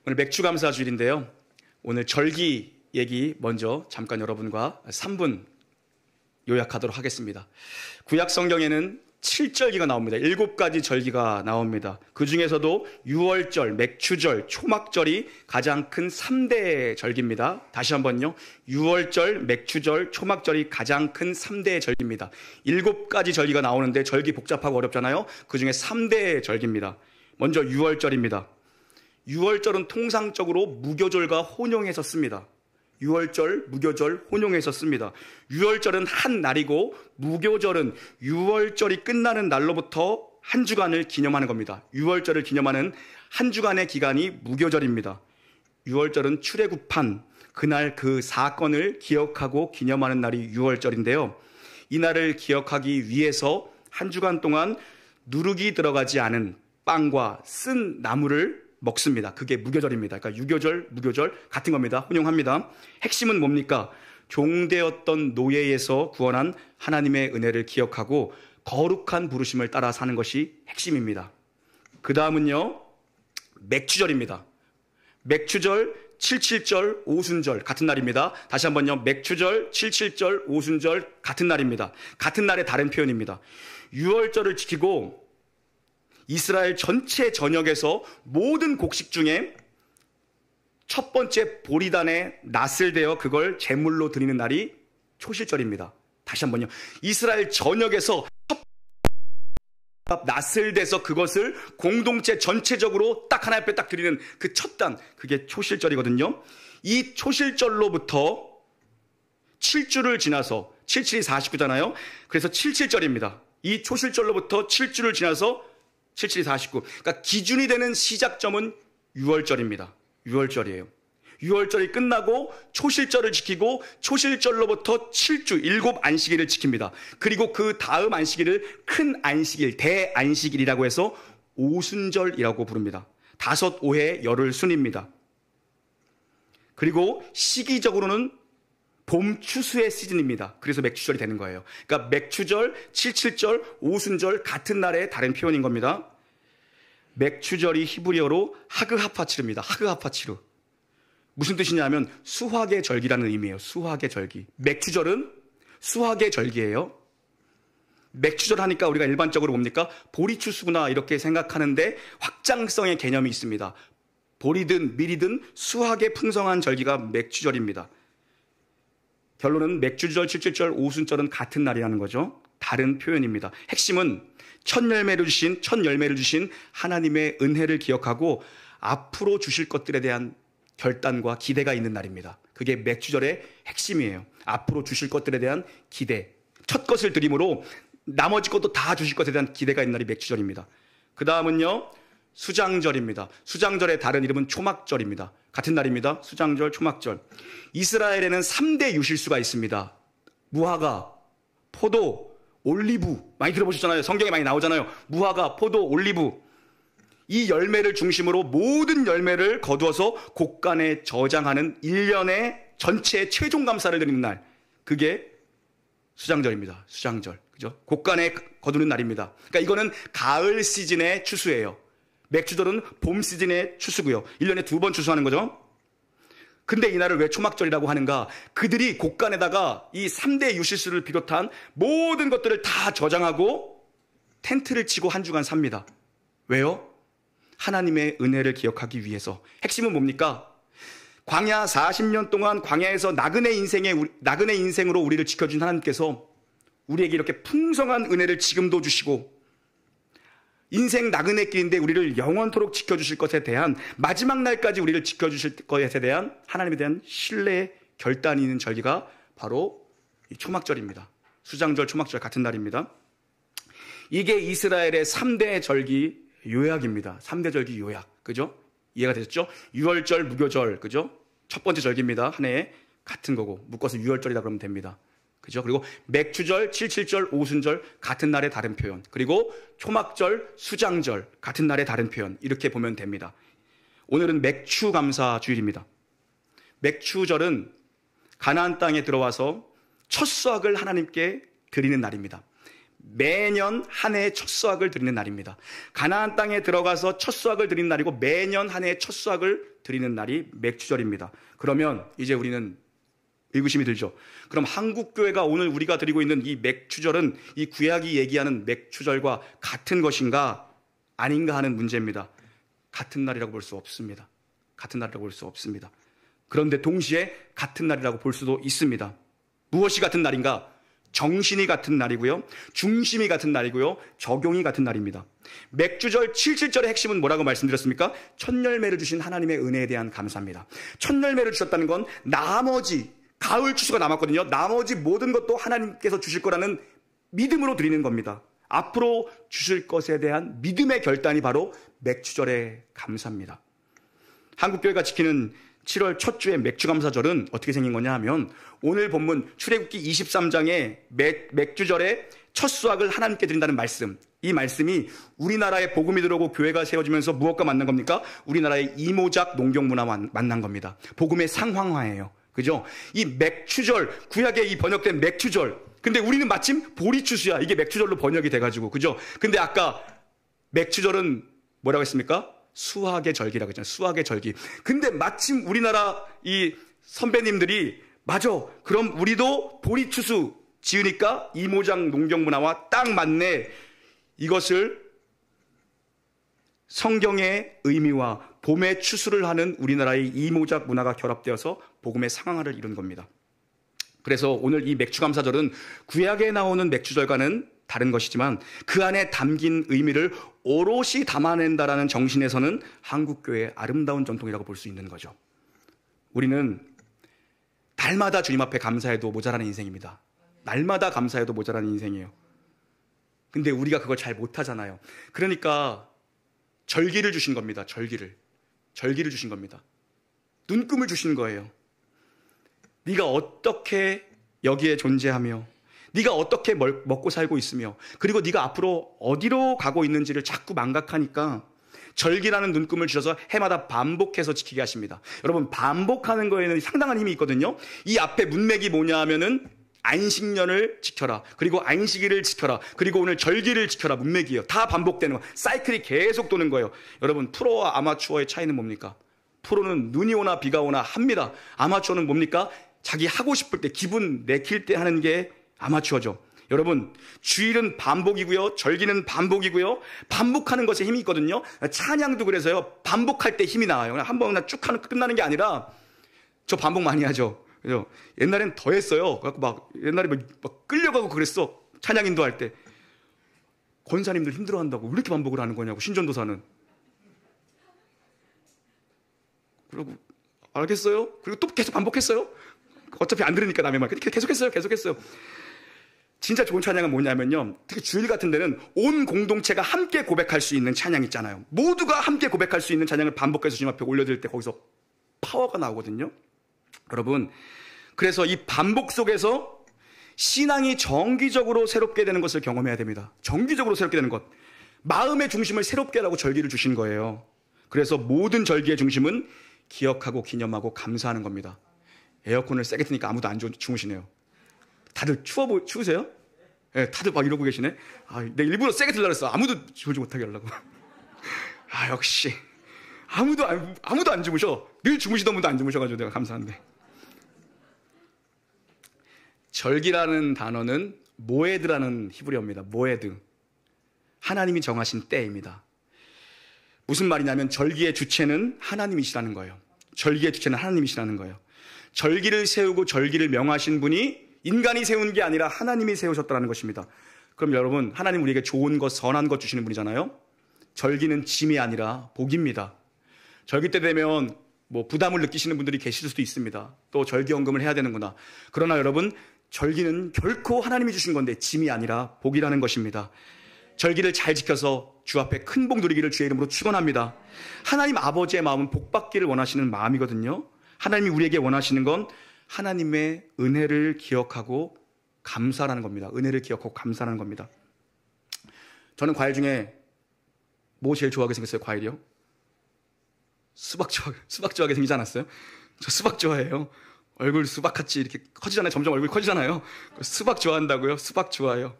오늘 맥추감사 주일인데요. 오늘 절기 얘기 먼저 잠깐 여러분과 3분 요약하도록 하겠습니다. 구약 성경에는 7절기가 나옵니다. 7가지 절기가 나옵니다. 그 중에서도 유월절, 맥추절, 초막절이 가장 큰 3대 절기입니다. 다시 한번요. 유월절, 맥추절, 초막절이 가장 큰 3대 절기입니다. 7가지 절기가 나오는데 절기 복잡하고 어렵잖아요. 그 중에 3대 절기입니다. 먼저 유월절입니다. 유월절은 통상적으로 무교절과 혼용해서 씁니다. 유월절, 무교절, 혼용해서 씁니다. 유월절은 한 날이고 무교절은 유월절이 끝나는 날로부터 한 주간을 기념하는 겁니다. 유월절을 기념하는 한 주간의 기간이 무교절입니다. 유월절은 출애굽한 그날 그 사건을 기억하고 기념하는 날이 유월절인데요. 이 날을 기억하기 위해서 한 주간 동안 누룩이 들어가지 않은 빵과 쓴 나물을 먹습니다. 그게 무교절입니다. 그러니까 유교절, 무교절 같은 겁니다. 혼용합니다. 핵심은 뭡니까? 종되었던 노예에서 구원한 하나님의 은혜를 기억하고 거룩한 부르심을 따라 사는 것이 핵심입니다. 그 다음은요, 맥추절입니다. 맥추절, 77절, 오순절 같은 날입니다. 다시 한번요, 맥추절, 77절, 오순절 같은 날입니다. 같은 날의 다른 표현입니다. 유월절을 지키고 이스라엘 전체 전역에서 모든 곡식 중에 첫 번째 보리단에 낫을 대어 그걸 제물로 드리는 날이 초실절입니다. 다시 한번요. 이스라엘 전역에서 낫을 대서 그것을 공동체 전체적으로 딱 하나 옆에 딱 드리는 그 첫 단, 그게 초실절이거든요. 이 초실절로부터 7주를 지나서 77이 49잖아요. 그래서 77절입니다. 이 초실절로부터 7주를 지나서 77이 49. 그러니까 기준이 되는 시작점은 유월절입니다. 유월절이에요. 유월절이 끝나고 초실절을 지키고 초실절로부터 7주, 7안식일을 지킵니다. 그리고 그 다음 안식일을 큰 안식일, 대안식일이라고 해서 오순절이라고 부릅니다. 5-5의 열흘 순입니다. 그리고 시기적으로는 봄 추수의 시즌입니다. 그래서 맥추절이 되는 거예요. 그러니까 맥추절, 77절, 오순절 같은 날의 다른 표현인 겁니다. 맥추절이 히브리어로 하그하파치르입니다. 하그하파치르. 무슨 뜻이냐면 수확의 절기라는 의미예요. 수확의 절기. 맥추절은 수확의 절기예요. 맥추절 하니까 우리가 일반적으로 뭡니까? 보리추수구나 이렇게 생각하는데 확장성의 개념이 있습니다. 보리든 밀이든 수확의 풍성한 절기가 맥추절입니다. 결론은 맥추절, 77절, 오순절은 같은 날이라는 거죠. 다른 표현입니다. 핵심은 첫 열매를 주신 하나님의 은혜를 기억하고 앞으로 주실 것들에 대한 결단과 기대가 있는 날입니다. 그게 맥추절의 핵심이에요. 앞으로 주실 것들에 대한 기대. 첫 것을 드림으로 나머지 것도 다 주실 것에 대한 기대가 있는 날이 맥추절입니다. 그 다음은요, 수장절입니다. 수장절의 다른 이름은 초막절입니다. 같은 날입니다. 수장절, 초막절. 이스라엘에는 3대 유실수가 있습니다. 무화과, 포도, 올리브. 많이 들어보셨잖아요. 성경에 많이 나오잖아요. 무화과, 포도, 올리브. 이 열매를 중심으로 모든 열매를 거두어서 곡간에 저장하는 1년의 전체 최종 감사를 드리는 날. 그게 수장절입니다. 수장절. 그죠? 곡간에 거두는 날입니다. 그러니까 이거는 가을 시즌의 추수예요. 맥추절은 봄 시즌의 추수고요. 1년에 2번 추수하는 거죠. 근데 이 날을 왜 초막절이라고 하는가? 그들이 곡간에다가 이 3대 유실수를 비롯한 모든 것들을 다 저장하고 텐트를 치고 한 주간 삽니다. 왜요? 하나님의 은혜를 기억하기 위해서. 핵심은 뭡니까? 광야 40년 동안 광야에서 나그네 인생으로 우리를 지켜준 하나님께서 우리에게 이렇게 풍성한 은혜를 지금도 주시고 인생 나그네길인데 우리를 영원토록 지켜주실 것에 대한 마지막 날까지 우리를 지켜주실 것에 대한 하나님에 대한 신뢰의 결단이 있는 절기가 바로 이 초막절입니다. 수장절, 초막절 같은 날입니다. 이게 이스라엘의 3대 절기 요약입니다. 3대 절기 요약. 그죠? 이해가 되셨죠? 유월절, 무교절. 그죠? 첫 번째 절기입니다. 한 해에 같은 거고 묶어서 유월절이라 그러면 됩니다. 그죠? 그리고 맥추절, 77절, 오순절 같은 날의 다른 표현. 그리고 초막절, 수장절 같은 날의 다른 표현. 이렇게 보면 됩니다. 오늘은 맥추감사 주일입니다. 맥추절은 가나안 땅에 들어와서 첫 수확을 하나님께 드리는 날입니다. 매년 한 해의 첫 수확을 드리는 날입니다. 가나안 땅에 들어가서 첫 수확을 드리는 날이고 매년 한 해의 첫 수확을 드리는 날이 맥추절입니다. 그러면 이제 우리는 의구심이 들죠. 그럼 한국교회가 오늘 우리가 드리고 있는 이 맥추절은 이 구약이 얘기하는 맥추절과 같은 것인가 아닌가 하는 문제입니다. 같은 날이라고 볼 수 없습니다. 같은 날이라고 볼 수 없습니다. 그런데 동시에 같은 날이라고 볼 수도 있습니다. 무엇이 같은 날인가? 정신이 같은 날이고요. 중심이 같은 날이고요. 적용이 같은 날입니다. 맥주절 77절의 핵심은 뭐라고 말씀드렸습니까? 첫 열매를 주신 하나님의 은혜에 대한 감사입니다. 첫 열매를 주셨다는 건 나머지 가을 추수가 남았거든요. 나머지 모든 것도 하나님께서 주실 거라는 믿음으로 드리는 겁니다. 앞으로 주실 것에 대한 믿음의 결단이 바로 맥주절의 감사입니다. 한국교회가 지키는 7월 첫 주의 맥주감사절은 어떻게 생긴 거냐 하면 오늘 본문 출애굽기 23장의 맥주절의 첫 수확을 하나님께 드린다는 말씀, 이 말씀이 우리나라에 복음이 들어오고 교회가 세워지면서 무엇과 만난 겁니까? 우리나라의 이모작 농경문화와 만난 겁니다. 복음의 상황화예요. 그죠? 이 맥추절, 구약에 이 번역된 맥추절, 근데 우리는 마침 보리추수야. 이게 맥추절로 번역이 돼가지고, 그죠? 근데 아까 맥추절은 뭐라고 했습니까? 수학의 절기라고 했잖아요. 수학의 절기. 근데 마침 우리나라 이 선배님들이 맞아. 그럼 우리도 보리추수 지으니까 이모작 농경문화와 딱 맞네. 이것을 성경의 의미와 봄의 추수를 하는 우리나라의 이모작 문화가 결합되어서 복음의 상황화를 이룬 겁니다. 그래서 오늘 이 맥추감사절은 구약에 나오는 맥추절과는 다른 것이지만 그 안에 담긴 의미를 오롯이 담아낸다라는 정신에서는 한국교회의 아름다운 전통이라고 볼 수 있는 거죠. 우리는 날마다 주님 앞에 감사해도 모자라는 인생입니다. 날마다 감사해도 모자라는 인생이에요. 근데 우리가 그걸 잘 못하잖아요. 그러니까 절기를 주신 겁니다. 절기를 주신 겁니다. 눈금을 주신 거예요. 네가 어떻게 여기에 존재하며 네가 어떻게 먹고 살고 있으며 그리고 네가 앞으로 어디로 가고 있는지를 자꾸 망각하니까 절기라는 눈금을 주셔서 해마다 반복해서 지키게 하십니다. 여러분, 반복하는 거에는 상당한 힘이 있거든요. 이 앞에 문맥이 뭐냐 하면은 안식년을 지켜라. 그리고 안식일을 지켜라. 그리고 오늘 절기를 지켜라. 문맥이에요. 다 반복되는 거. 사이클이 계속 도는 거예요. 여러분, 프로와 아마추어의 차이는 뭡니까? 프로는 눈이 오나 비가 오나 합니다. 아마추어는 뭡니까? 자기 하고 싶을 때 기분 내킬 때 하는 게 아마추어죠. 여러분, 주일은 반복이고요. 절기는 반복이고요. 반복하는 것에 힘이 있거든요. 찬양도 그래서요. 반복할 때 힘이 나와요. 그냥 한번 그냥 쭉 하는 끝나는 게 아니라 저 반복 많이 하죠. 그죠? 옛날엔 더 했어요. 그래갖고 막 옛날에 막 끌려가고 그랬어. 찬양 인도할 때. 권사님들 힘들어한다고 왜 이렇게 반복을 하는 거냐고 신전도사는. 그리고 알겠어요? 그리고 또 계속 반복했어요. 어차피 안 들으니까 남의 말. 계속했어요. 진짜 좋은 찬양은 뭐냐면요. 특히 주일 같은 데는 온 공동체가 함께 고백할 수 있는 찬양 있잖아요. 모두가 함께 고백할 수 있는 찬양을 반복해서 주님 앞에 올려드릴 때 거기서 파워가 나오거든요. 여러분, 그래서 이 반복 속에서 신앙이 정기적으로 새롭게 되는 것을 경험해야 됩니다. 정기적으로 새롭게 되는 것. 마음의 중심을 새롭게 하라고 절기를 주신 거예요. 그래서 모든 절기의 중심은 기억하고 기념하고 감사하는 겁니다. 에어컨을 세게 트니까 아무도 안 주무시네요. 다들 추우세요? 네, 다들 막 이러고 계시네. 내가 일부러 세게 틀려고 했어. 아무도 졸지 못하게 하려고. 역시 아무도 안 주무셔. 늘 주무시던 분도 안 주무셔가지고 내가 감사한데. 절기라는 단어는 모에드라는 히브리어입니다. 모에드. 하나님이 정하신 때입니다. 무슨 말이냐면 절기의 주체는 하나님이시라는 거예요. 절기의 주체는 하나님이시라는 거예요. 절기를 세우고 절기를 명하신 분이 인간이 세운 게 아니라 하나님이 세우셨다는 것입니다. 그럼 여러분, 하나님 우리에게 좋은 것, 선한 것 주시는 분이잖아요. 절기는 짐이 아니라 복입니다. 절기 때 되면 부담을 느끼시는 분들이 계실 수도 있습니다. 또 절기연금을 해야 되는구나. 그러나 여러분, 절기는 결코 하나님이 주신 건데 짐이 아니라 복이라는 것입니다. 절기를 잘 지켜서 주 앞에 큰 복 누리기를 주의 이름으로 축원합니다. 하나님 아버지의 마음은 복 받기를 원하시는 마음이거든요. 하나님이 우리에게 원하시는 건 하나님의 은혜를 기억하고 감사라는 겁니다. 은혜를 기억하고 감사라는 겁니다. 저는 과일 중에 뭐 제일 좋아하게 생겼어요? 과일이요? 수박 좋아하게 생기지 않았어요? 저 수박 좋아해요. 얼굴 수박같이 이렇게 커지잖아요. 점점 얼굴이 커지잖아요. 수박 좋아한다고요? 수박 좋아해요.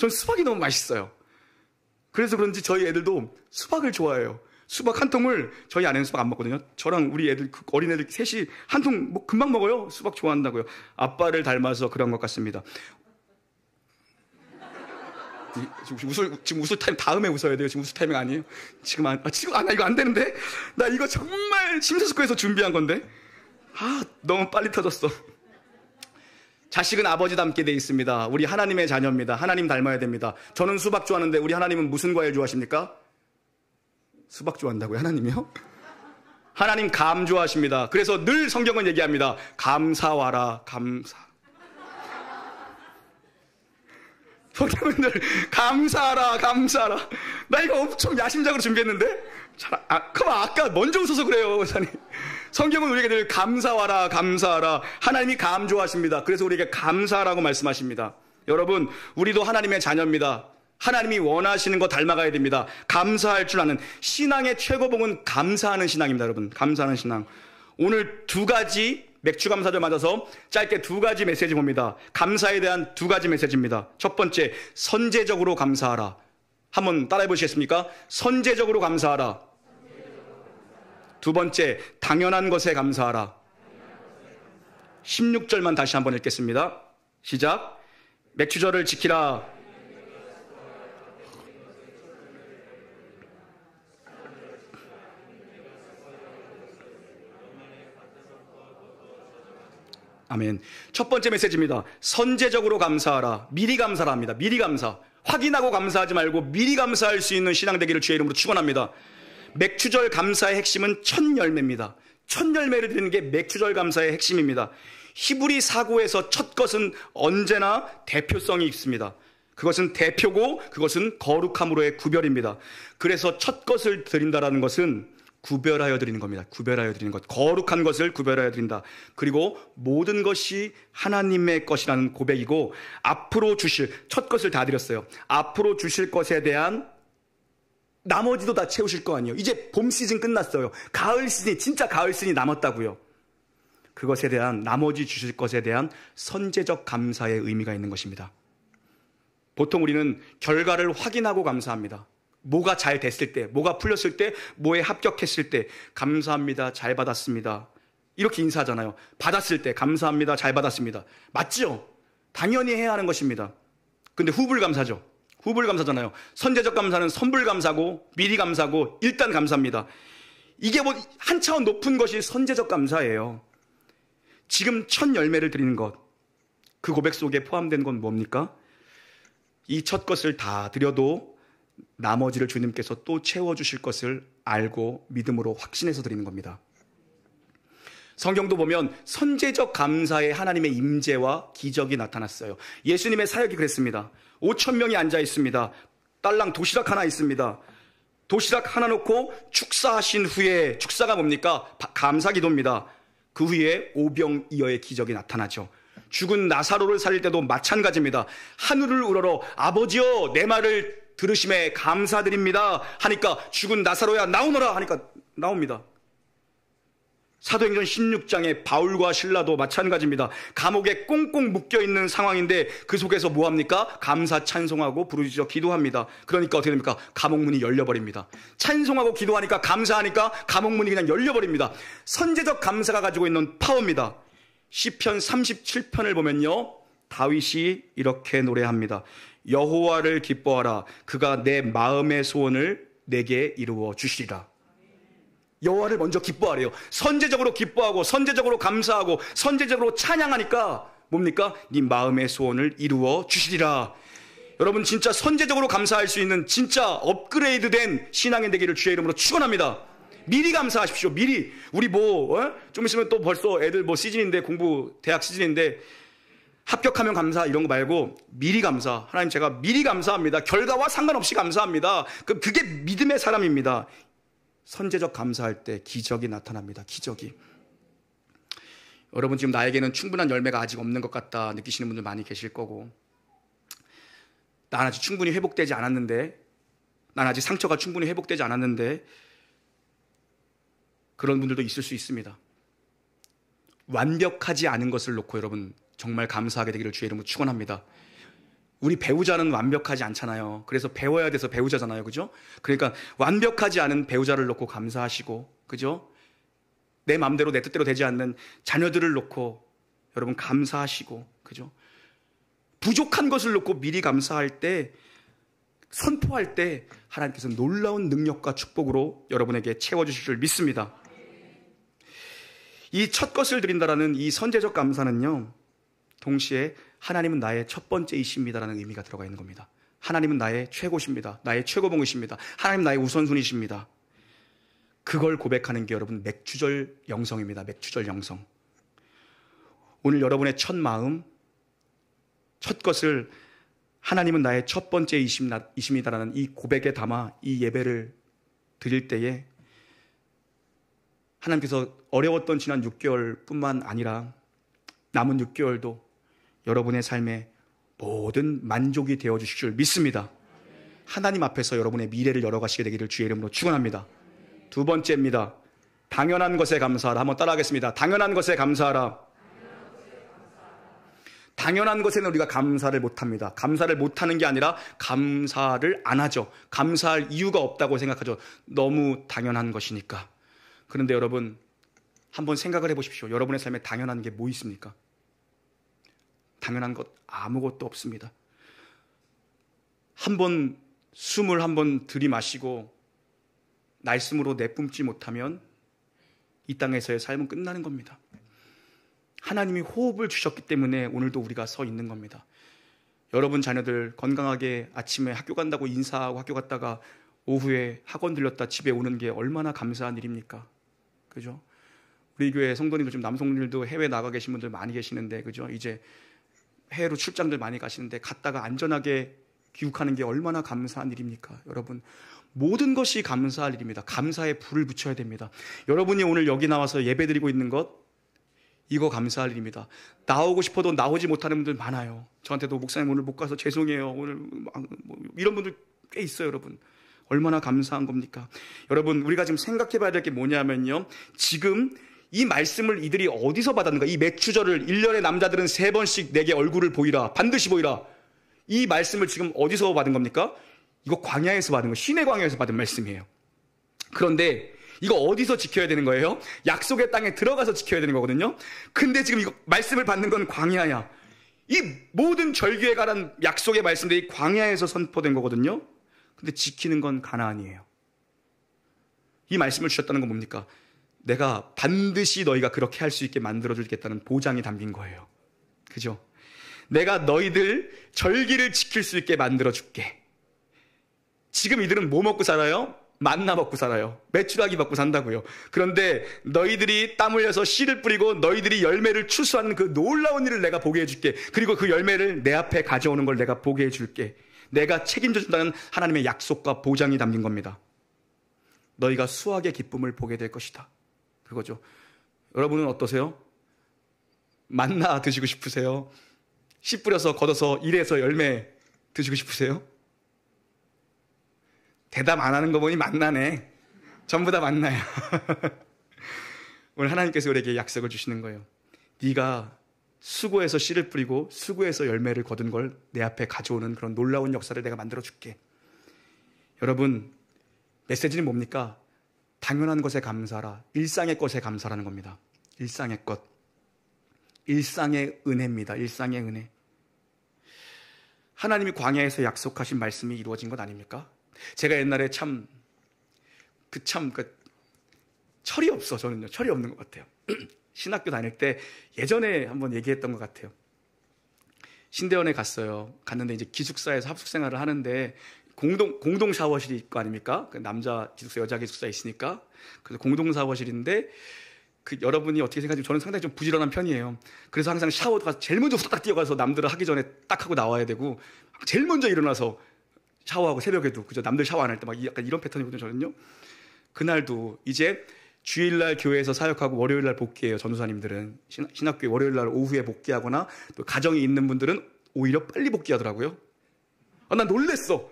전 수박이 너무 맛있어요. 그래서 그런지 저희 애들도 수박을 좋아해요. 수박 한 통을, 저희 아내는 수박 안 먹거든요. 저랑 우리 애들, 어린애들 셋이 한 통 뭐 금방 먹어요. 수박 좋아한다고요. 아빠를 닮아서 그런 것 같습니다. 지금 웃을 타임, 다음에 웃어야 돼요. 지금 웃을 타이밍 아니에요. 나 이거 안 되는데? 나 이거 정말 심사숙고해서 준비한 건데? 너무 빨리 터졌어. 자식은 아버지 닮게 돼 있습니다. 우리 하나님의 자녀입니다. 하나님 닮아야 됩니다. 저는 수박 좋아하는데 우리 하나님은 무슨 과일 좋아하십니까? 수박 좋아한다고요? 하나님이요? 하나님 감 좋아하십니다. 그래서 늘 성경은 얘기합니다. 감사와라, 감사. 성경은 늘 감사하라, 감사하라. 나 이거 엄청 야심작으로 준비했는데? 그럼 아까 먼저 웃어서 그래요, 목사님. 성경은 우리에게 늘 감사와라, 감사하라. 하나님이 감 좋아하십니다. 그래서 우리에게 감사하라고 말씀하십니다. 여러분, 우리도 하나님의 자녀입니다. 하나님이 원하시는 거 닮아가야 됩니다. 감사할 줄 아는 신앙의 최고봉은 감사하는 신앙입니다. 여러분, 감사하는 신앙. 오늘 두 가지 맥주 감사절 맞아서 짧게 두 가지 메시지 봅니다. 감사에 대한 두 가지 메시지입니다. 첫 번째, 선제적으로 감사하라. 한번 따라해 보시겠습니까? 선제적으로 감사하라. 두 번째, 당연한 것에 감사하라. 16절만 다시 한번 읽겠습니다. 시작. 맥주절을 지키라. 아멘. 첫 번째 메시지입니다. 선제적으로 감사하라. 미리 감사라 합니다. 미리 감사. 확인하고 감사하지 말고 미리 감사할 수 있는 신앙 되기를 주의 이름으로 축원합니다. 맥주절 감사의 핵심은 첫 열매입니다. 첫 열매를 드리는 게 맥주절 감사의 핵심입니다. 히브리 사고에서 첫 것은 언제나 대표성이 있습니다. 그것은 대표고 그것은 거룩함으로의 구별입니다. 그래서 첫 것을 드린다라는 것은 구별하여 드리는 겁니다. 구별하여 드리는 것. 거룩한 것을 구별하여 드린다. 그리고 모든 것이 하나님의 것이라는 고백이고, 앞으로 주실, 첫 것을 다 드렸어요. 앞으로 주실 것에 대한 나머지도 다 채우실 거 아니에요. 이제 봄 시즌 끝났어요. 가을 시즌이, 진짜 가을 시즌이 남았다고요. 그것에 대한, 나머지 주실 것에 대한 선제적 감사의 의미가 있는 것입니다. 보통 우리는 결과를 확인하고 감사합니다. 뭐가 잘 됐을 때, 뭐가 풀렸을 때, 뭐에 합격했을 때 감사합니다, 잘 받았습니다, 이렇게 인사하잖아요. 받았을 때 감사합니다, 잘 받았습니다. 맞죠? 당연히 해야 하는 것입니다. 근데 후불감사죠. 후불감사잖아요. 선제적 감사는 선불감사고 미리 감사고 일단 감사입니다. 이게 뭐 한 차원 높은 것이 선제적 감사예요. 지금 첫 열매를 드리는 것, 그 고백 속에 포함된 건 뭡니까? 이 첫 것을 다 드려도 나머지를 주님께서 또 채워주실 것을 알고 믿음으로 확신해서 드리는 겁니다. 성경도 보면 선제적 감사에 하나님의 임재와 기적이 나타났어요. 예수님의 사역이 그랬습니다. 5,000명이 앉아 있습니다. 딸랑 도시락 하나 있습니다. 도시락 하나 놓고 축사하신 후에, 축사가 뭡니까? 감사 기도입니다. 그 후에 오병이어의 기적이 나타나죠. 죽은 나사로를 살릴 때도 마찬가지입니다. 하늘을 우러러 아버지여 내 말을 들으심에 감사드립니다 하니까 죽은 나사로야 나오너라 하니까 나옵니다. 사도행전 16장에 바울과 실라도 마찬가지입니다. 감옥에 꽁꽁 묶여있는 상황인데 그 속에서 뭐합니까? 감사 찬송하고 부르짖어 기도합니다. 그러니까 어떻게 됩니까? 감옥문이 열려버립니다. 찬송하고 기도하니까, 감사하니까 감옥문이 그냥 열려버립니다. 선제적 감사가 가지고 있는 파워입니다. 시편 37편을 보면요, 다윗이 이렇게 노래합니다. 여호와를 기뻐하라. 그가 내 마음의 소원을 내게 이루어 주시리라. 여호와를 먼저 기뻐하래요. 선제적으로 기뻐하고 선제적으로 감사하고 선제적으로 찬양하니까 뭡니까? 네 마음의 소원을 이루어 주시리라. 여러분, 진짜 선제적으로 감사할 수 있는 진짜 업그레이드된 신앙이 되기를 주의 이름으로 축원합니다. 미리 감사하십시오. 미리. 우리 좀 있으면 또 벌써 애들 시즌인데, 공부 대학 시즌인데 합격하면 감사 이런 거 말고 미리 감사. 하나님, 제가 미리 감사합니다. 결과와 상관없이 감사합니다. 그게 믿음의 사람입니다. 선제적 감사할 때 기적이 나타납니다. 기적이. 여러분, 지금 나에게는 충분한 열매가 아직 없는 것 같다 느끼시는 분들 많이 계실 거고, 난 아직 충분히 회복되지 않았는데, 난 아직 상처가 충분히 회복되지 않았는데, 그런 분들도 있을 수 있습니다. 완벽하지 않은 것을 놓고 여러분 정말 감사하게 되기를 주의 이름으로 축원합니다. 우리 배우자는 완벽하지 않잖아요. 그래서 배워야 돼서 배우자잖아요. 그죠? 그러니까 완벽하지 않은 배우자를 놓고 감사하시고, 그죠? 내 마음대로 내 뜻대로 되지 않는 자녀들을 놓고 여러분 감사하시고, 그죠? 부족한 것을 놓고 미리 감사할 때, 선포할 때 하나님께서 놀라운 능력과 축복으로 여러분에게 채워주실 줄 믿습니다. 이 첫 것을 드린다라는 이 선제적 감사는요, 동시에 하나님은 나의 첫 번째이십니다라는 의미가 들어가 있는 겁니다. 하나님은 나의 최고십니다. 나의 최고봉이십니다. 하나님 나의 우선순위십니다. 그걸 고백하는 게 여러분 맥주절 영성입니다. 맥주절 영성. 오늘 여러분의 첫 마음, 첫 것을 하나님은 나의 첫 번째이십니다라는 이 고백에 담아 이 예배를 드릴 때에 하나님께서 어려웠던 지난 6개월 뿐만 아니라 남은 6개월도 여러분의 삶에 모든 만족이 되어주실 줄 믿습니다. 하나님 앞에서 여러분의 미래를 열어가시게 되기를 주의 이름으로 축원합니다. 두 번째입니다. 당연한 것에 감사하라. 한번 따라하겠습니다. 당연한 것에 감사하라. 당연한 것에는 우리가 감사를 못합니다. 감사를 못하는 게 아니라 감사를 안 하죠. 감사할 이유가 없다고 생각하죠. 너무 당연한 것이니까. 그런데 여러분 한번 생각을 해보십시오. 여러분의 삶에 당연한 게 뭐 있습니까? 당연한 것 아무것도 없습니다. 한번 숨을 한번 들이마시고 날숨으로 내뿜지 못하면 이 땅에서의 삶은 끝나는 겁니다. 하나님이 호흡을 주셨기 때문에 오늘도 우리가 서 있는 겁니다. 여러분 자녀들 건강하게 아침에 학교 간다고 인사하고 학교 갔다가 오후에 학원 들렸다 집에 오는 게 얼마나 감사한 일입니까? 그죠? 우리 교회 성도님들, 좀 남성들도 해외 나가 계신 분들 많이 계시는데, 그죠? 이제 해외로 출장들 많이 가시는데 갔다가 안전하게 귀국하는 게 얼마나 감사한 일입니까? 여러분, 모든 것이 감사할 일입니다. 감사에 불을 붙여야 됩니다. 여러분이 오늘 여기 나와서 예배드리고 있는 것, 이거 감사할 일입니다. 나오고 싶어도 나오지 못하는 분들 많아요. 저한테도 목사님 오늘 못 가서 죄송해요. 오늘 이런 분들 꽤 있어요, 여러분. 얼마나 감사한 겁니까? 여러분, 우리가 지금 생각해 봐야 될 게 뭐냐면요, 지금 이 말씀을 이들이 어디서 받았는가? 이 맥주절을 1년에 남자들은 3번씩 내게 얼굴을 보이라, 반드시 보이라. 이 말씀을 지금 어디서 받은 겁니까? 이거 광야에서 받은 거, 시내 광야에서 받은 말씀이에요. 그런데 이거 어디서 지켜야 되는 거예요? 약속의 땅에 들어가서 지켜야 되는 거거든요. 근데 지금 이거 말씀을 받는 건 광야야. 이 모든 절규에 관한 약속의 말씀들이 광야에서 선포된 거거든요. 근데 지키는 건 가나안이에요. 이 말씀을 주셨다는 건 뭡니까? 내가 반드시 너희가 그렇게 할 수 있게 만들어주겠다는 보장이 담긴 거예요. 그죠? 내가 너희들 절기를 지킬 수 있게 만들어줄게. 지금 이들은 뭐 먹고 살아요? 만나 먹고 살아요. 메추라기 먹고 산다고요. 그런데 너희들이 땀 흘려서 씨를 뿌리고 너희들이 열매를 추수하는 그 놀라운 일을 내가 보게 해줄게. 그리고 그 열매를 내 앞에 가져오는 걸 내가 보게 해줄게. 내가 책임져 준다는 하나님의 약속과 보장이 담긴 겁니다. 너희가 수확의 기쁨을 보게 될 것이다. 그거죠. 여러분은 어떠세요? 만나 드시고 싶으세요? 씨 뿌려서 걷어서 일해서 열매 드시고 싶으세요? 대답 안 하는 거 보니 만나네. 전부 다 만나요. 오늘 하나님께서 우리에게 약속을 주시는 거예요. 네가 수고해서 씨를 뿌리고 수고해서 열매를 거둔 걸 내 앞에 가져오는 그런 놀라운 역사를 내가 만들어줄게. 여러분, 메시지는 뭡니까? 당연한 것에 감사하라. 일상의 것에 감사라는 겁니다. 일상의 것. 일상의 은혜입니다. 일상의 은혜. 하나님이 광야에서 약속하신 말씀이 이루어진 것 아닙니까? 제가 옛날에 철이 없어. 저는요, 철이 없는 것 같아요. 신학교 다닐 때 예전에 한번 얘기했던 것 같아요. 신대원에 갔어요. 갔는데 이제 기숙사에서 합숙 생활을 하는데 공동 샤워실이 있고 아닙니까? 그 남자 기숙사, 여자 기숙사 있으니까. 그래서 공동 샤워실인데 여러분이 어떻게 생각하시면 저는 상당히 좀 부지런한 편이에요. 그래서 항상 샤워 가서 제일 먼저 후딱 뛰어가서 남들은 하기 전에 딱 하고 나와야 되고 제일 먼저 일어나서 샤워하고 새벽에도 그죠? 남들 샤워 안 할 때 막 약간 이런 패턴이거든요, 저는요. 그날도 이제 주일날 교회에서 사역하고 월요일날 복귀해요. 전도사님들은 신학교에 월요일날 오후에 복귀하거나 또 가정이 있는 분들은 오히려 빨리 복귀하더라고요. 난 놀랬어.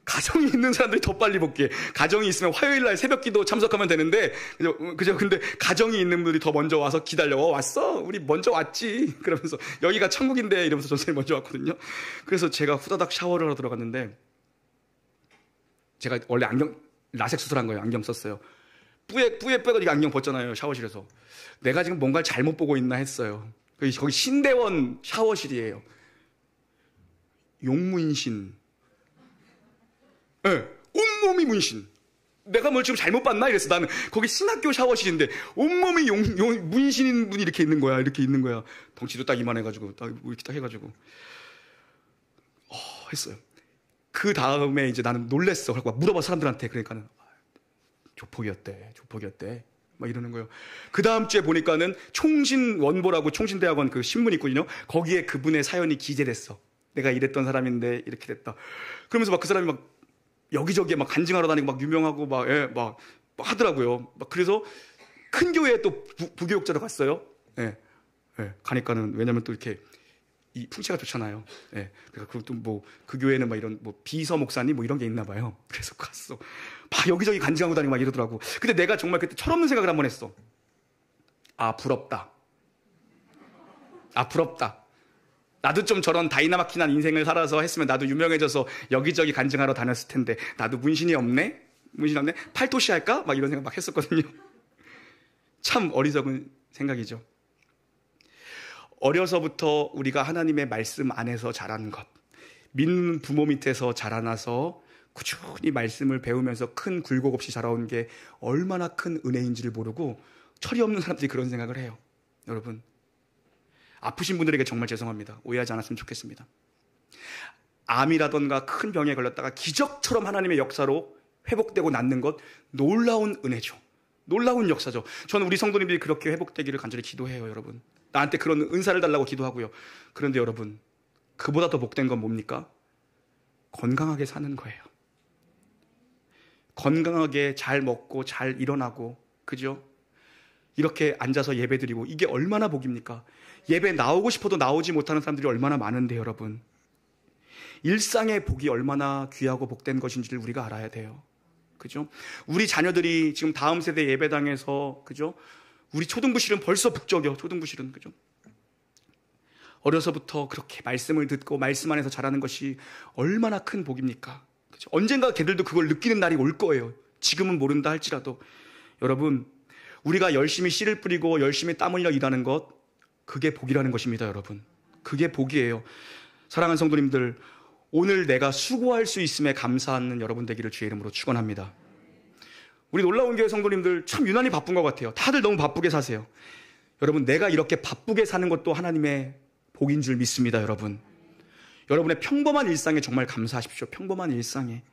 가정이 있는 사람들이 더 빨리 복귀해. 가정이 있으면 화요일 날 새벽 기도 참석하면 되는데, 그죠? 근데 가정이 있는 분들이 더 먼저 와서 기다려. 왔어? 우리 먼저 왔지. 그러면서, 여기가 천국인데, 이러면서 전선이 먼저 왔거든요. 그래서 제가 후다닥 샤워를 하러 들어갔는데, 제가 원래 라섹 수술한 거예요. 안경 썼어요. 뿌에 빼가지고 안경 벗잖아요. 샤워실에서. 내가 지금 뭔가를 잘못 보고 있나 했어요. 거기 신대원 샤워실이에요. 용문신. 네, 온몸이 문신. 내가 뭘 지금 잘못 봤나? 이랬어. 나는 거기 신학교 샤워실인데 온몸이 문신인 분이 이렇게 있는 거야. 이렇게 있는 거야. 덩치도 딱 이만해가지고 딱 이렇게 딱 해가지고 했어요. 그 다음에 이제 나는 놀랬어. 그러니까 물어봐 사람들한테. 그러니까는 조폭이었대. 막 이러는 거예요. 그 다음 주에 보니까는 총신원보라고 총신대학원 그 신문 있거든요. 거기에 그분의 사연이 기재됐어. 내가 이랬던 사람인데 이렇게 됐다. 그러면서 막 그 사람이 막 여기저기에 막 간증하러 다니고 막 유명하고 막 하더라고요. 막 그래서 큰 교회에 또 부교육자로 갔어요. 가니까는 왜냐면 또 이렇게 이 풍채가 좋잖아요. 그러니까 그것도 뭐 그 교회는 막 이런 뭐 비서 목사님 뭐 이런 게 있나 봐요. 그래서 갔어. 막 여기저기 간증하고 다니고 막 이러더라고. 근데 내가 정말 그때 철없는 생각을 한번 했어. 부럽다. 나도 좀 저런 다이나마키난 인생을 살아서 했으면 나도 유명해져서 여기저기 간증하러 다녔을 텐데 나도 문신이 없네? 팔토시 할까? 막 이런 생각 막 했었거든요. 참 어리석은 생각이죠. 어려서부터 우리가 하나님의 말씀 안에서 자란 것, 믿는 부모 밑에서 자라나서 꾸준히 말씀을 배우면서 큰 굴곡 없이 자라온 게 얼마나 큰 은혜인지를 모르고 철이 없는 사람들이 그런 생각을 해요. 여러분, 아프신 분들에게 정말 죄송합니다. 오해하지 않았으면 좋겠습니다. 암이라던가 큰 병에 걸렸다가 기적처럼 하나님의 역사로 회복되고 낫는 것, 놀라운 은혜죠. 놀라운 역사죠. 저는 우리 성도님들이 그렇게 회복되기를 간절히 기도해요, 여러분. 나한테 그런 은사를 달라고 기도하고요. 그런데 여러분, 그보다 더 복된 건 뭡니까? 건강하게 사는 거예요. 건강하게 잘 먹고 잘 일어나고, 그죠? 이렇게 앉아서 예배드리고, 이게 얼마나 복입니까? 예배 나오고 싶어도 나오지 못하는 사람들이 얼마나 많은데, 여러분. 일상의 복이 얼마나 귀하고 복된 것인지를 우리가 알아야 돼요. 그죠? 우리 자녀들이 지금 다음 세대 예배당에서, 그죠? 우리 초등부실은 벌써 북적여, 초등부실은, 그죠? 어려서부터 그렇게 말씀을 듣고 말씀 안에서 자라는 것이 얼마나 큰 복입니까? 그죠? 언젠가 걔들도 그걸 느끼는 날이 올 거예요. 지금은 모른다 할지라도. 여러분, 우리가 열심히 씨를 뿌리고 열심히 땀 흘려 일하는 것, 그게 복이라는 것입니다, 여러분. 그게 복이에요. 사랑하는 성도님들, 오늘 내가 수고할 수 있음에 감사하는 여러분 되기를 주의 이름으로 축원합니다. 우리 놀라운 교회 성도님들 참 유난히 바쁜 것 같아요. 다들 너무 바쁘게 사세요. 여러분, 내가 이렇게 바쁘게 사는 것도 하나님의 복인 줄 믿습니다, 여러분. 여러분의 평범한 일상에 정말 감사하십시오. 평범한 일상에.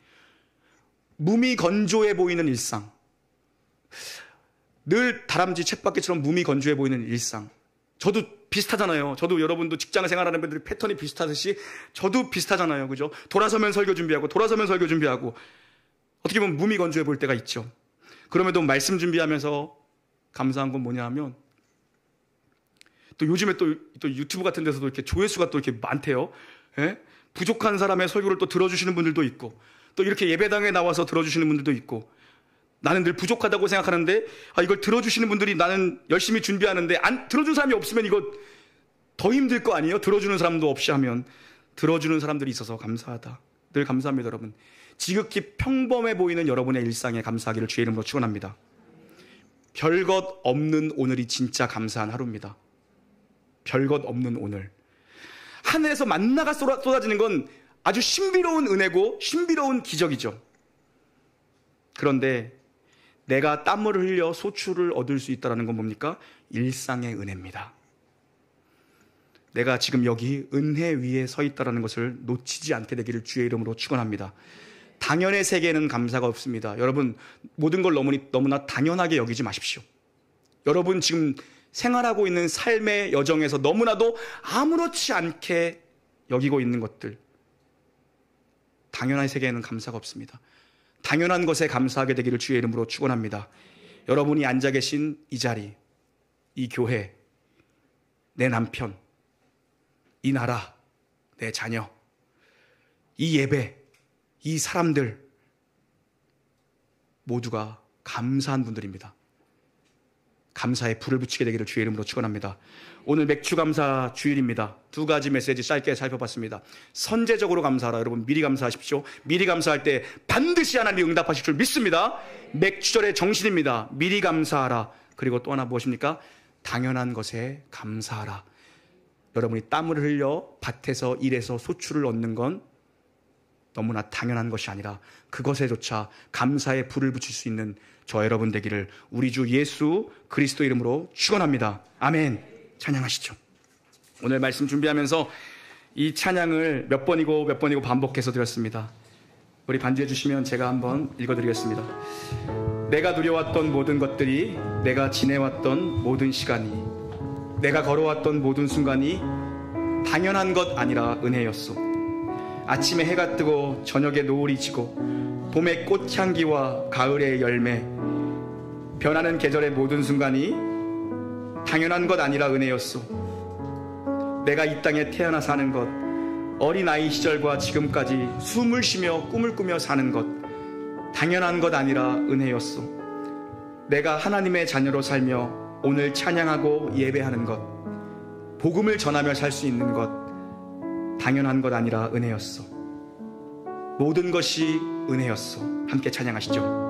무미건조해 보이는 일상. 늘 다람쥐 쳇바퀴처럼 무미건조해 보이는 일상. 저도 비슷하잖아요. 저도 여러분도 직장 생활하는 분들이 패턴이 비슷하듯이 저도 비슷하잖아요. 그죠? 돌아서면 설교 준비하고 어떻게 보면 무미건조해 보일 때가 있죠. 그럼에도 말씀 준비하면서 감사한 건 뭐냐 하면 또 요즘에 또 유튜브 같은 데서도 이렇게 조회수가 또 이렇게 많대요. 부족한 사람의 설교를 또 들어주시는 분들도 있고 또 이렇게 예배당에 나와서 들어주시는 분들도 있고 나는 늘 부족하다고 생각하는데 이걸 들어주시는 분들이 나는 열심히 준비하는데 들어준 사람이 없으면 이거 더 힘들 거 아니에요? 들어주는 사람도 없이 하면. 들어주는 사람들이 있어서 감사하다. 늘 감사합니다, 여러분. 지극히 평범해 보이는 여러분의 일상에 감사하기를 주의 이름으로 축원합니다. 별것 없는 오늘이 진짜 감사한 하루입니다. 별것 없는 오늘. 하늘에서 만나가 쏟아지는 건 아주 신비로운 은혜고 신비로운 기적이죠. 그런데 내가 땀을 흘려 소출을 얻을 수 있다는 건 뭡니까? 일상의 은혜입니다. 내가 지금 여기 은혜 위에 서 있다는 것을 놓치지 않게 되기를 주의 이름으로 축원합니다. 당연의 세계에는 감사가 없습니다. 여러분, 모든 걸 너무나 당연하게 여기지 마십시오. 여러분 지금 생활하고 있는 삶의 여정에서 너무나도 아무렇지 않게 여기고 있는 것들, 당연한 세계에는 감사가 없습니다. 당연한 것에 감사하게 되기를 주의 이름으로 축원합니다. 여러분이 앉아 계신 이 자리, 이 교회, 내 남편, 이 나라, 내 자녀, 이 예배, 이 사람들 모두가 감사한 분들입니다. 감사에 불을 붙이게 되기를 주의 이름으로 축원합니다. 오늘 맥주감사 주일입니다. 두 가지 메시지 짧게 살펴봤습니다. 선제적으로 감사하라. 여러분 미리 감사하십시오. 미리 감사할 때 반드시 하나님이 응답하실 줄 믿습니다. 맥주절의 정신입니다. 미리 감사하라. 그리고 또 하나 무엇입니까? 당연한 것에 감사하라. 여러분이 땀을 흘려 밭에서 일해서 소출을 얻는 건 너무나 당연한 것이 아니라 그것에조차 감사의 불을 붙일 수 있는 저 여러분 되기를 우리 주 예수 그리스도 이름으로 축원합니다. 아멘. 찬양하시죠. 오늘 말씀 준비하면서 이 찬양을 몇 번이고 반복해서 드렸습니다. 우리 반주해 주시면 제가 한번 읽어드리겠습니다. 내가 누려왔던 모든 것들이, 내가 지내왔던 모든 시간이, 내가 걸어왔던 모든 순간이 당연한 것 아니라 은혜였소. 아침에 해가 뜨고 저녁에 노을이 지고 봄의 꽃향기와 가을의 열매, 변하는 계절의 모든 순간이 당연한 것 아니라 은혜였소. 내가 이 땅에 태어나 사는 것, 어린아이 시절과 지금까지 숨을 쉬며 꿈을 꾸며 사는 것, 당연한 것 아니라 은혜였소. 내가 하나님의 자녀로 살며 오늘 찬양하고 예배하는 것, 복음을 전하며 살 수 있는 것, 당연한 것 아니라 은혜였소. 모든 것이 은혜였소. 함께 찬양하시죠.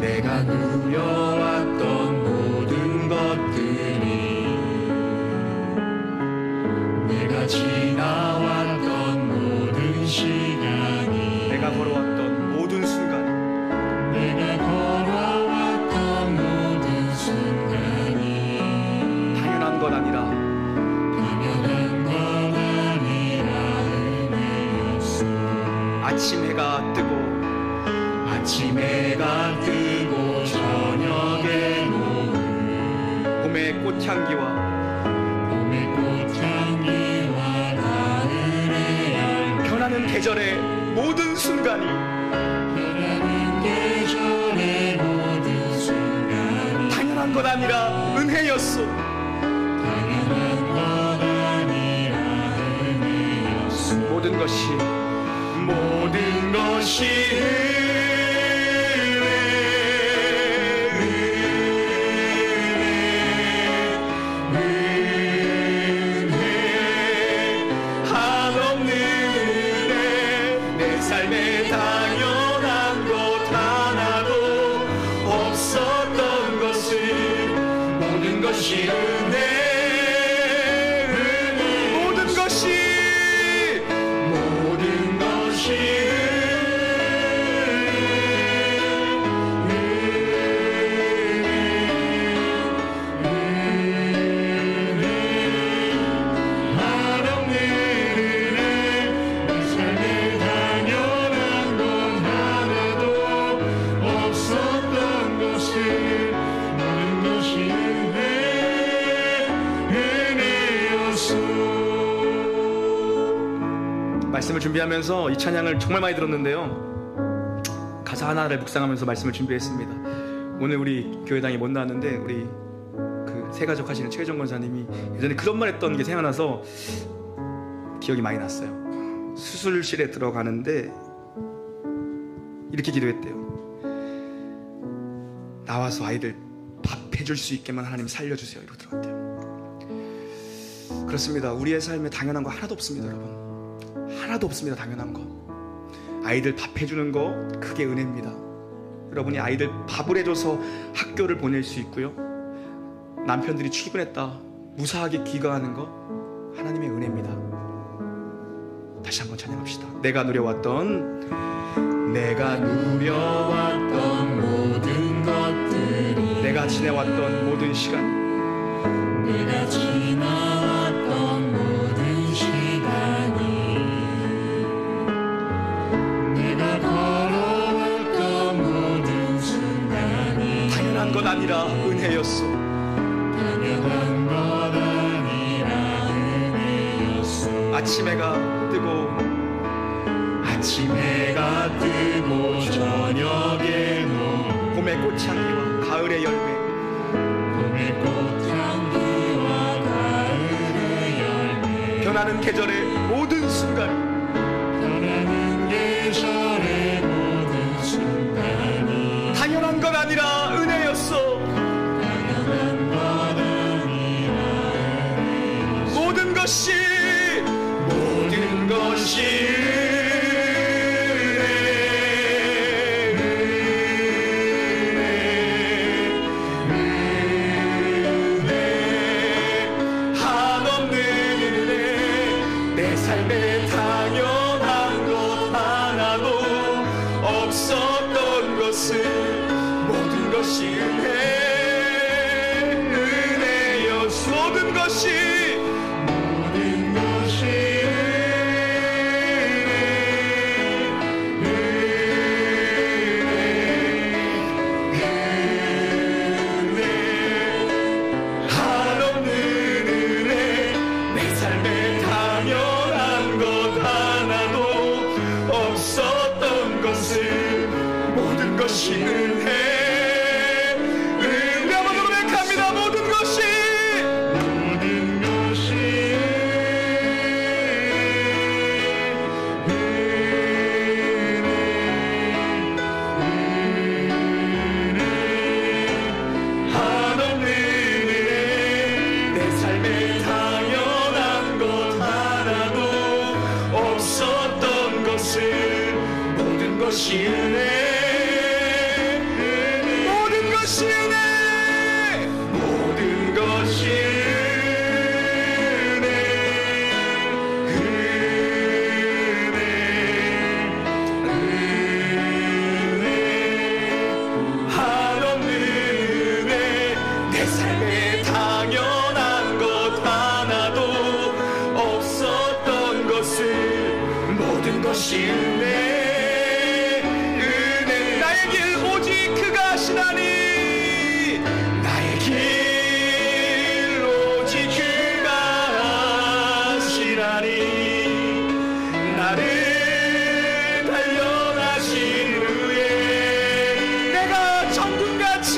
내가 누려왔던 모든 것들이, 내가 지나왔던 모든 시간이, 내가 걸어왔던 모든 순간, 내가 걸어왔던 모든 순간이 당연한 것 아니라 은혜였소. 아침 해가 뜨고 저녁에 노을, 봄의 꽃향기와 가을의 열매, 변하는 계절의 모든 순간이 당연한 것 아니라 은혜였소. 모든 것이 말씀을 준비하면서 이 찬양을 정말 많이 들었는데요, 가사 하나를 묵상하면서 말씀을 준비했습니다. 오늘 우리 교회당에 못 나왔는데 우리 그 새가족 하시는 최정 권사님이 예전에 그런 말 했던 게 생각나서 기억이 많이 났어요. 수술실에 들어가는데 이렇게 기도했대요. 나와서 아이들 밥 해줄 수 있게만 하나님 살려주세요. 이러고 들어갔대요. 그렇습니다. 우리의 삶에 당연한 거 하나도 없습니다, 여러분. 하나도 없습니다. 당연한 거. 아이들 밥 해주는 거, 그게 은혜입니다. 여러분이 아이들 밥을 해줘서 학교를 보낼 수 있고요, 남편들이 출근했다 무사하게 귀가하는 거, 하나님의 은혜입니다. 다시 한번 찬양합시다. 내가 누려왔던 모든 것들이, 내가 지내왔던 모든 시간, 내가 지나왔던 모든 시간이, 내가 걸어왔던 모든 순간이 당연한 것 아니라 은혜였소. 당연한 것 아니라 은혜였소. 아침 해가 뜨고 뜨고 저녁에는 봄의 꽃향기와 가을의 열매, 봄의 꽃향기와 가을의 열매 변하는 계절의 모든 순간, 변하는 계절의 모든 순간이 당연한 건 아니라 은혜였어. 당연한 건 아니라 모든 것이 한없는 은혜, 내 삶에 당연한 것 하나도 없었던 것은 모든 것이 은혜였어. 모든 것이 은혜, 은혜만으로 고백합니다. 모든 것이 한없는 은혜, 내 삶에 당연한 것 하나도 없었던 것은 모든 것이 은혜, 은혜, 은혜. 나의 길 오직 그가 하시나니, 나의 길 오직 그가 하시나니, 나를 단련하신 후에 내가 정금같이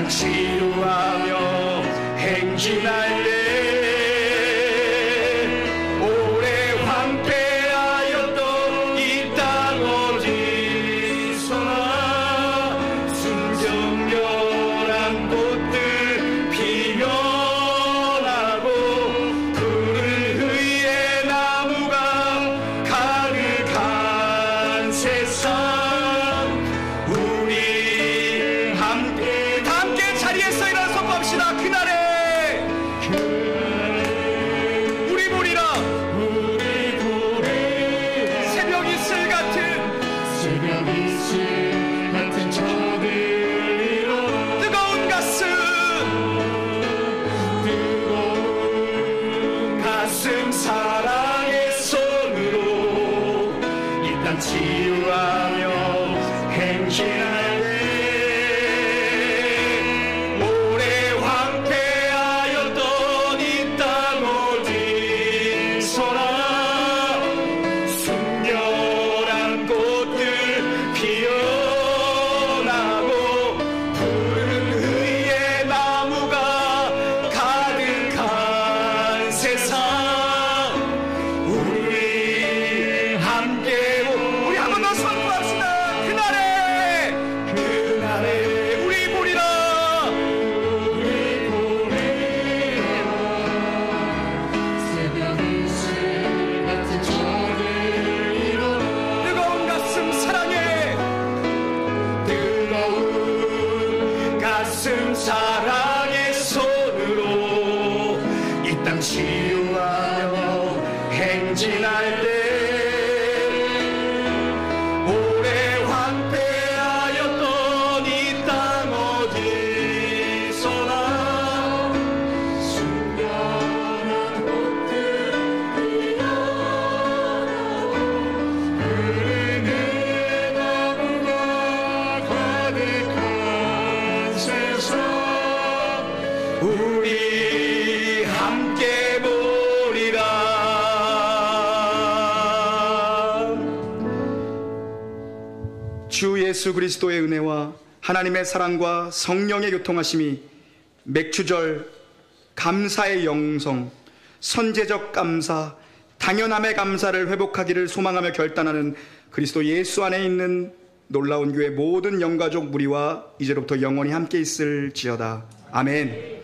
치유하며 행진할 때 오래 황폐하였던 이 땅 어디서나 순정연한 꽃들 피어나고 푸른 의의 나무가 가득한 세상 우리 함께 자리에서 일어나 선포합시다. 그날에 행진할 때 오래 황폐하였던 이 땅 어디서나 순결한 꽃들 피어나고 푸른 의의 나무가 가득한 세상 우리 함께 우리 한 번 더 선포합시다. 그날에 우리 보리라 새벽 이슬 같은 저를 일어나 뜨거운 가슴 사랑해 뜨거운 가슴 사랑의 손으로 이 땅 치유하며 행진할 때 오래 황폐하였던 이 땅 어디서나 순결한 꽃들 피어나고 푸른 나무가 가득한 세상 우리 함께 보리라. 주 예수 그리스도의 은혜와 하나님의 사랑과 성령의 교통하심이 맥주절 감사의 영성, 선제적 감사, 당연함의 감사를 회복하기를 소망하며 결단하는 그리스도 예수 안에 있는 놀라운 교회 모든 영가족 무리와 이제로부터 영원히 함께 있을지어다. 아멘.